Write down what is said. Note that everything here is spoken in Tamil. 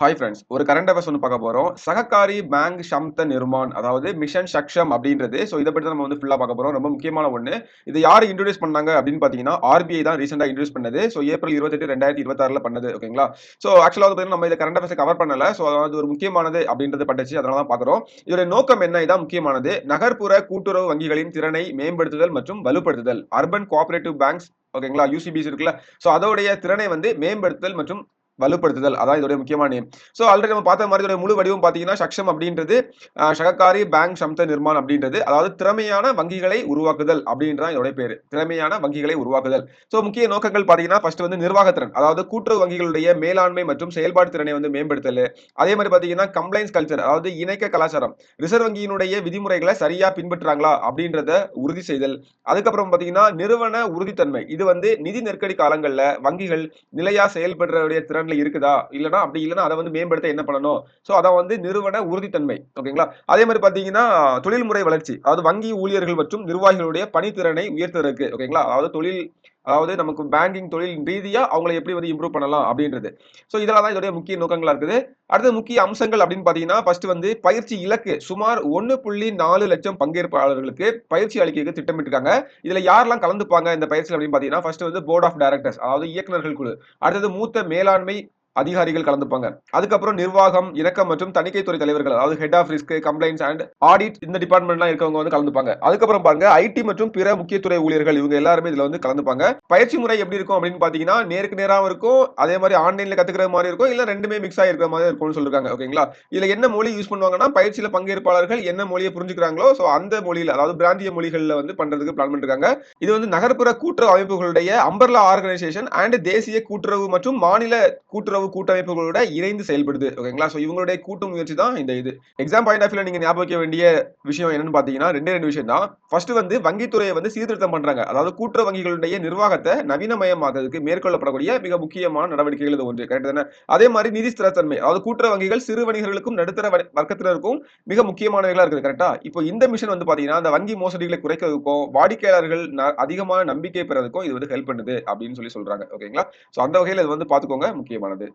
Hi friends. ஒரு கரண்ட் அஃபேர்ஸ் ஒண்ணு பார்க்க போறோம். சககாரி பேங்க் ஷம்த நிர்மான் அதாவது மிஷன் சக்ஷம் அப்படின்றது. இத பத்தி தான் நம்ம வந்து ஃபுல்லா பார்க்க போறோம். ரொம்ப முக்கியமான ஒண்ணு. இது யாரு இன்ட்ரோடியூஸ் பண்ணாங்க அப்படின்னு பார்த்தீங்கன்னா, ஆர்பிஐ தான் ரீசென்ட்டா இன்ட்ரோடியூஸ் பண்ணது. ஏப்ரல் 28, 2026ல பண்ணது. ஓகேங்களா? ஆக்சுவலா வந்து பார்த்தீங்கன்னா, நம்ம இத கரண்ட் அஃபேர்ஸ கவர் பண்ணல. அது ஒரு முக்கியமானது அப்படின்றது பட்டுச்சு. அதனால தான் பார்க்குறோம். இதோட நோக்கம் என்ன? இதான் முக்கியமானது. நகர்ப்புற கூட்டுறவு வங்கிகளின் திறனை மேம்படுத்துதல் மற்றும் வலுப்படுத்துதல். அர்பன் கோஆப்பரேட்டிவ் பேங்க்ஸ் ஓகேங்களா? யுசிபிஸ் இருக்குல்ல. அதோடைய திறனை வந்து மேம்படுத்துதல் மற்றும் வலுப்படுத்துதல். அதான் இதோட முக்கியமான நேம். ஆல்ரெடி நம்ம பார்த்த மாரி இதோட முழு வடிவம் பார்த்தீங்கன்னா, சக்ஷம் அப்படின்றது சககாரி பேங்க் ஷம்த நிர்மான் அப்படின்றது. அதாவது திறமையான வங்கிகளை உருவாக்குதல் அப்படின்றது தான் இதோட பேரு. திறமையான வங்கிகளை உருவாக்குதல். முக்கிய நோக்கங்கள் பார்த்தீங்கன்னா, ஃபர்ஸ்ட் வந்து நிர்வாகத்திறன். அதாவது கூட்டுறவு வங்கிகளுடைய மேலாண்மை மற்றும் செயல்பாட்டு திறனை வந்து மேம்படுத்தல். அதே மாரி பார்த்தீங்கன்னா, கம்ப்ளைன்ஸ் கல்ச்சர் அதாவது இணக்க கலாச்சாரம். ரிசர்வ் வங்கியினுடைய விதிமுறைகளை சரியா பின்பற்றுறாங்களா அப்படின்றத உறுதி செய்தல். அதுக்கப்புறம் பார்த்தீங்கன்னா, நிறுவன உறுதித்தன்மை. இது வந்து நிதி நெருக்கடி காலங்கள்ல வங்கிகள் நிலையா செயல்படுறடைய திறன்ல இருக்குதா? அப்படி இல்லன்னா அத வந்து மேம்படுத்த என்ன பண்ணணும்? அதான் வந்து நிறுவன உறுதித்தன்மை. ஓகேங்களா? அதே மாரி பார்த்தீங்கன்னா, தொழில்முறை வளர்ச்சி. அதாவது வங்கி ஊழியர்கள் மற்றும் நிர்வாகிகளுடைய பணித்திறனை உயர்த்துவதற்கு. ஓகேங்களா? அதாவது நமக்கு பேங்கிங் தொழில் ரீதியா அவங்கள எப்படி வந்து இம்ப்ரூவ் பண்ணலாம் அப்படின்றது. இதெல்லாம் தான் இதோடைய முக்கிய நோக்கங்களா இருக்குது. அடுத்து முக்கிய அம்சங்கள் அப்படின்னு பார்த்தீங்கன்னா, ஃபர்ஸ்ட் வந்து பயிற்சி இலக்கு. சுமார் 1.4 லட்சம் பங்கேற்பாளர்களுக்கு பயிற்சி அளிக்க திட்டமிட்டிருக்காங்க. இதுல யாரெல்லாம் கலந்துப்பாங்க இந்த பயிற்சியில அப்படின்னு பார்த்தீங்கன்னா, ஃபர்ஸ்ட் வந்து போர்ட் ஆஃப் டைரக்டர்ஸ் அதாவது இயக்குனர்கள் குழு. அடுத்தது மூத்த மேலாண்மை அதிகாரிகள் கலந்துப்பாங்க. அதுக்கப்புறம் நிர்வாகம், இணக்கம் மற்றும் தணிக்கைத்துறை தலைவர்கள் அதாவது head of risk, compliance and audit இந்த டிபார்ட்மெண்ட்லாம் இருக்கவங்க வந்து கலந்துப்பாங்க. அதுக்கப்புறம் பாருங்க ஐடி மற்றும் பிற முக்கிய துறை ஊழியர்கள் இவங்க எல்லாருமே இதுல வந்து கலந்துப்பாங்க. பயிற்சி முறை எப்படி இருக்கும் அப்படின்னு பாத்தீங்கன்னா, நேருக்கு நேராவும் இருக்கும். அதே மாதிரி ஆன்லைன்ல கத்துக்கிற மாதிரி இருக்கும். இல்ல 2மே மிக்ஸ் ஆயிருக்கிற மாதிரி இருக்கும்னு சொல்லிருக்காங்க. ஓகேங்களா? இதுல என்ன மொழி யூஸ் பண்ணுவாங்கன்னா, பயிற்சியில பங்கேற்பாளர்கள் என்ன மொழியை புரிஞ்சுக்கிறாங்களோ, அந்த மொழியில அதாவது பிராந்திய மொழிகள்ல வந்து பண்றதுக்கு பிளான் பண்ணிருக்காங்க. இது வந்து நகர்ப்புற கூட்டுறவு அமைப்புகளுடைய அம்பர்லா ஆர்கனைசேஷன் அண்ட் தேசிய கூட்டுறவு மற்றும் மாநில கூட்டுறவு கூட்டமைப்புகளோட இணைந்து செயல்படுது. ஓகேங்களா? இவங்களுடைய கூட்டு முயற்சி தான் இந்த இது. எக்ஸாம் பாயிண்ட் ஆஃப் வியூல நீங்க ஞாபகம் வைக்க வேண்டிய விஷயம் என்னன்னு பாத்தீங்கன்னா, 2 விஷயம் தான். ஃபர்ஸ்ட் வந்து வங்கித்துறையை வந்து சீர்திருத்தம் பண்றாங்க. அதாவது கூட்டுறவு வங்கிகளுடைய நிர்வாகத்தை நவீனமயமாக்குறதுக்கு மேற்கொள்ளப்படக்கூடிய மிக முக்கியமான நடவடிக்கைகள் இது ஒன்று. கரெக்ட் தானே? அதே மாதிரி நிதி ஸ்திரத்தன்மை. அதாவது கூட்டுறவு வங்கிகள் சிறு வணிகர்களுக்கும் நடுத்தர வர்க்கத்தினருக்கும் மிக முக்கியமானவைகளா இருக்குது. கரெக்ட்டா? இப்போ இந்த மிஷன் வந்து பாத்தீங்கன்னா, அந்த வங்கி மோசடிகளை குறைக்கிறதுக்கும், வாடிக்கையாளர்கள் அதிகமான நம்பிக்கை பெறதுக்கும் இது வந்து ஹெல்ப் பண்ணுது அப்படின்னு சொல்றாங்க. ஓகேங்களா? அந்த வகையில இது வந்து பாத்துக்கோங்க முக்கியமானது.